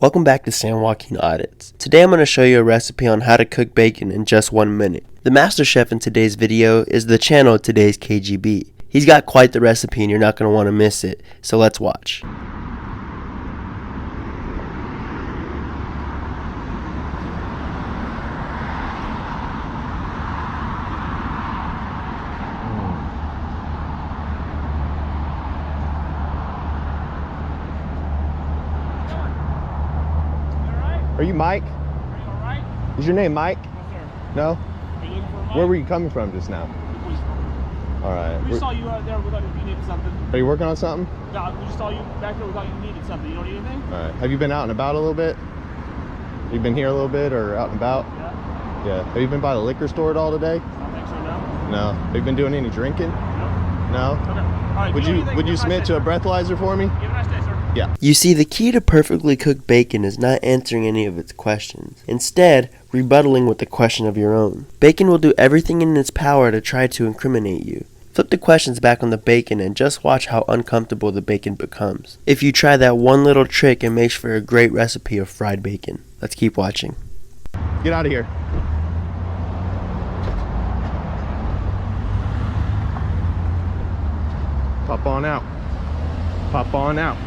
Welcome back to San Joaquin Audits. Today I'm going to show you a recipe on how to cook bacon in just 1 minute. The master chef in today's video is the channel Today's KGB. He's got quite the recipe and you're not going to want to miss it, so let's watch. Are you Mike? Are you alright? Is your name Mike? No, sir. No? Are you looking for a mic? Where were you coming from just now? Alright. We just saw you out there. We thought you needed something. Are you working on something? No, we just saw you back there. We thought you needed something. You don't need anything? Alright. Have you been out and about a little bit? You've been here a little bit or out and about? Yeah. Yeah. Have you been by the liquor store at all today? I don't think so, no. No. Have you been doing any drinking? No. No? Okay. Alright. Would you submit to a breathalyzer for me? Have a nice day, sir. Yeah. You see, the key to perfectly cooked bacon is not answering any of its questions. Instead, rebuttaling with a question of your own. Bacon will do everything in its power to try to incriminate you. Flip the questions back on the bacon and just watch how uncomfortable the bacon becomes. If you try that one little trick, it makes for a great recipe of fried bacon. Let's keep watching. Get out of here. Pop on out. Pop on out.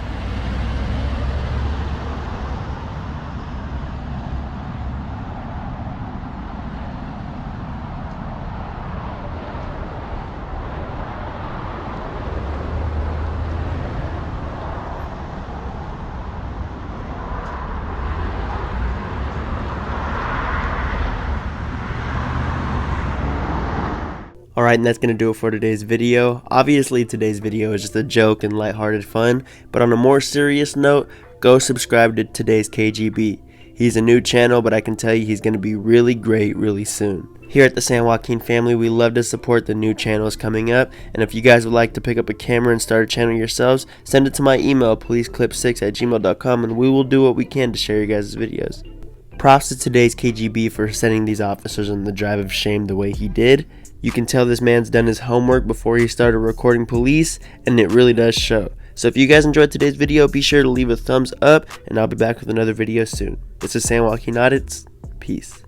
Alright, and that's going to do it for today's video. Obviously, today's video is just a joke and lighthearted fun, but on a more serious note, go subscribe to Today's KGB. He's a new channel, but I can tell you he's going to be really great really soon. Here at the San Joaquin family, we love to support the new channels coming up, and if you guys would like to pick up a camera and start a channel yourselves, send it to my email, policeclip6@gmail.com, and we will do what we can to share your guys' videos. Props to Today's KGB for sending these officers on the drive of shame the way he did. You can tell this man's done his homework before he started recording police, and it really does show. So if you guys enjoyed today's video, be sure to leave a thumbs up, and I'll be back with another video soon. This is San Joaquin Audits. Peace.